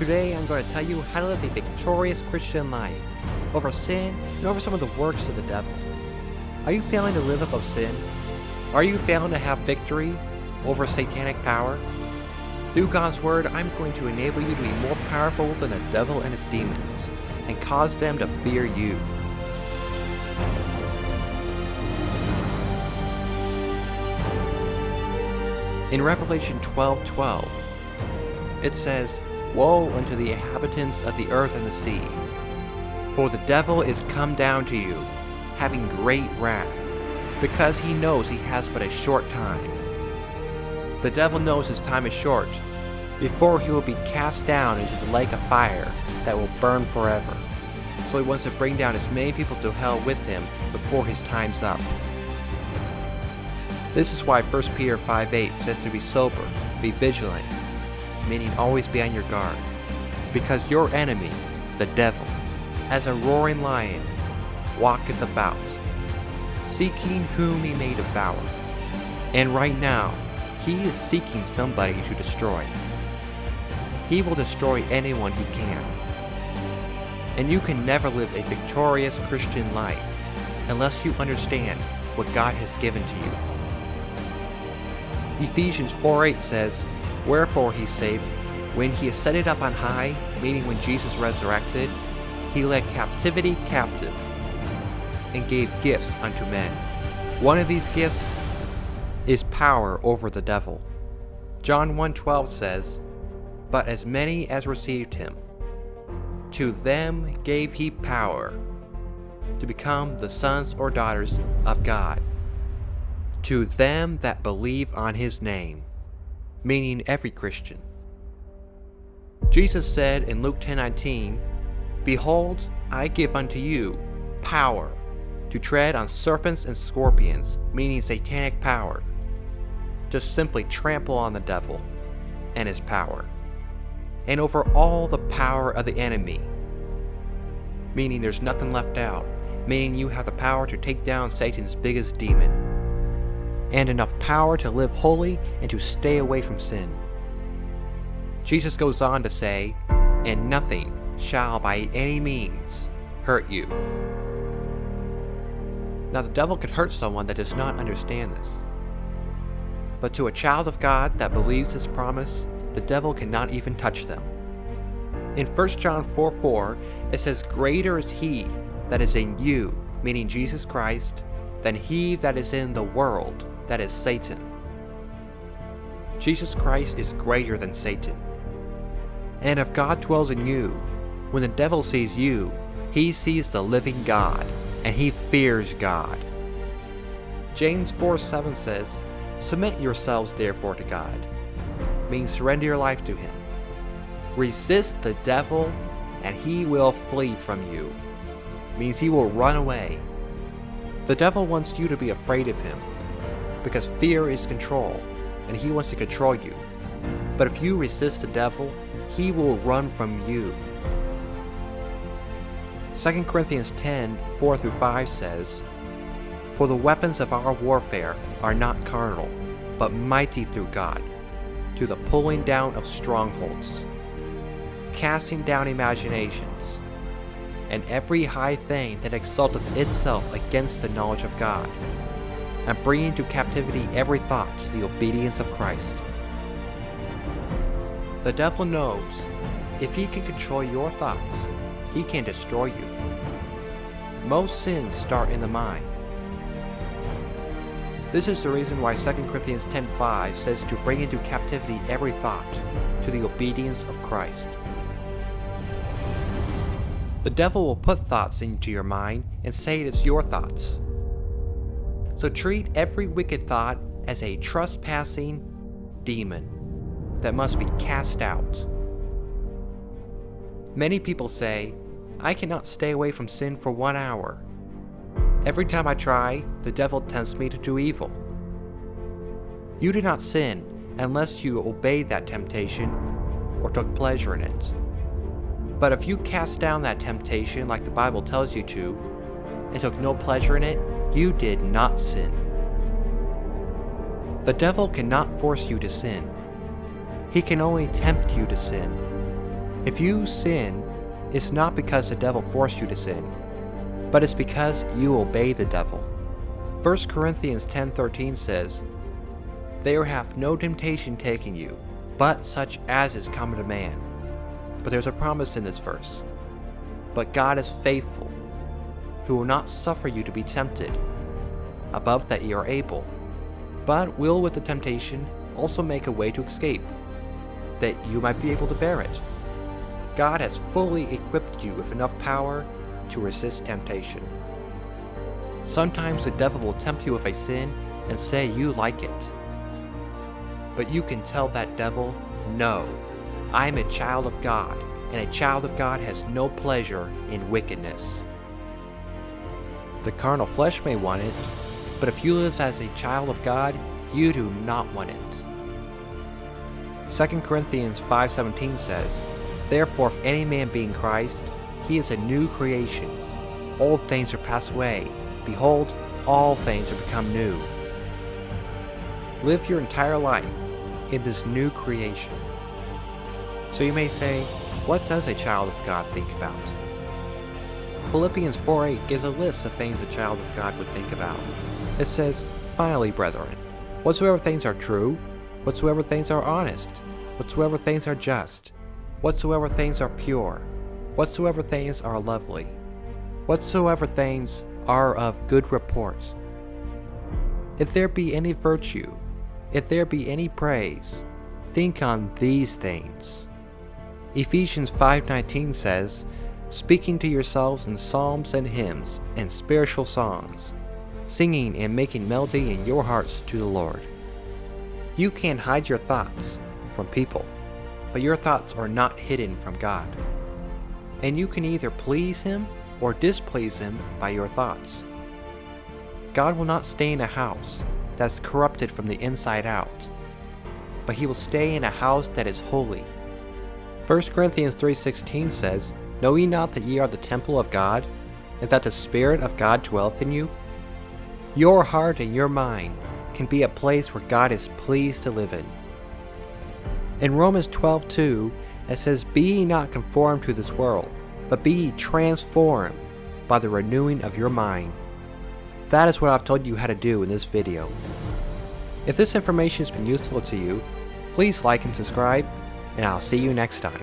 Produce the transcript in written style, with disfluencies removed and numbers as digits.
Today I'm going to tell you how to live a victorious Christian life over sin and over some of the works of the devil. Are you failing to live above sin? Are you failing to have victory over satanic power? Through God's word, I'm going to enable you to be more powerful than the devil and his demons and cause them to fear you. In Revelation 12:12, it says, "Woe unto the inhabitants of the earth and the sea, for the devil is come down to you, having great wrath, because he knows he has but a short time." The devil knows his time is short, before he will be cast down into the lake of fire that will burn forever. So he wants to bring down as many people to hell with him before his time's up. This is why 1 Peter 5:8 says to be sober, be vigilant, meaning always be on your guard, because your enemy, the devil, as a roaring lion, walketh about, seeking whom he may devour. And right now, he is seeking somebody to destroy. He will destroy anyone he can. And you can never live a victorious Christian life unless you understand what God has given to you. Ephesians 4:8 says, "Wherefore he saith, when he ascended up on high," meaning when Jesus resurrected, "he led captivity captive, and gave gifts unto men." One of these gifts is power over the devil. John 1:12 says, "But as many as received him, to them gave he power to become the sons or daughters of God, to them that believe on his name," meaning every Christian. Jesus said in Luke 10:19, "Behold, I give unto you power to tread on serpents and scorpions," meaning satanic power. Just simply trample on the devil and his power, and over all the power of the enemy, meaning there's nothing left out, meaning you have the power to take down Satan's biggest demon, and enough power to live holy and to stay away from sin. Jesus goes on to say, "And nothing shall by any means hurt you." Now the devil could hurt someone that does not understand this. But to a child of God that believes this promise, the devil cannot even touch them. In 1 John 4:4, it says, "Greater is he that is in you," meaning Jesus Christ, "than he that is in the world, that is Satan." Jesus Christ is greater than Satan. And if God dwells in you, when the devil sees you, he sees the living God, and he fears God. James 4:7 says, "Submit yourselves therefore to God," means surrender your life to him. "Resist the devil, and he will flee from you," means he will run away. The devil wants you to be afraid of him, because fear is control, and he wants to control you. But if you resist the devil, he will run from you. 2 Corinthians 10:4-5 says, "For the weapons of our warfare are not carnal, but mighty through God, to the pulling down of strongholds, casting down imaginations, and every high thing that exalteth itself against the knowledge of God, and bringing to captivity every thought to the obedience of Christ." The devil knows if he can control your thoughts, he can destroy you. Most sins start in the mind. This is the reason why 2 Corinthians 10:5 says to bring into captivity every thought to the obedience of Christ. The devil will put thoughts into your mind and say it is your thoughts. So treat every wicked thought as a trespassing demon that must be cast out. Many people say, "I cannot stay away from sin for 1 hour. Every time I try, the devil tempts me to do evil." You do not sin unless you obeyed that temptation or took pleasure in it. But if you cast down that temptation like the Bible tells you to, and took no pleasure in it, you did not sin. The devil cannot force you to sin. He can only tempt you to sin. If you sin, it's not because the devil forced you to sin, but it's because you obey the devil. 1 Corinthians 10:13 says, "There hath no temptation taken you, but such as is common to man." But there's a promise in this verse. "But God is faithful, who will not suffer you to be tempted above that ye are able, but will with the temptation also make a way to escape, that you might be able to bear it." God has fully equipped you with enough power to resist temptation. Sometimes the devil will tempt you with a sin and say you like it. But you can tell that devil, "No, I am a child of God, and a child of God has no pleasure in wickedness." The carnal flesh may want it, but if you live as a child of God, you do not want it. 2 Corinthians 5:17 says, "Therefore if any man be in Christ, he is a new creation. Old things are passed away. Behold, all things are become new." Live your entire life in this new creation. So you may say, what does a child of God think about? Philippians 4:8 gives a list of things a child of God would think about. It says, "Finally, brethren, whatsoever things are true, whatsoever things are honest, whatsoever things are just, whatsoever things are pure, whatsoever things are lovely, whatsoever things are of good report. If there be any virtue, if there be any praise, think on these things." Ephesians 5:19 says, "Speaking to yourselves in psalms and hymns and spiritual songs, singing and making melody in your hearts to the Lord." You can't hide your thoughts from people, but your thoughts are not hidden from God. And you can either please Him or displease Him by your thoughts. God will not stay in a house that's corrupted from the inside out, but He will stay in a house that is holy. 1 Corinthians 3:16 says, "Know ye not that ye are the temple of God, and that the Spirit of God dwelleth in you?" Your heart and your mind can be a place where God is pleased to live in. In Romans 12:2, it says, "Be ye not conformed to this world, but be ye transformed by the renewing of your mind." That is what I've told you how to do in this video. If this information has been useful to you, please like and subscribe, and I'll see you next time.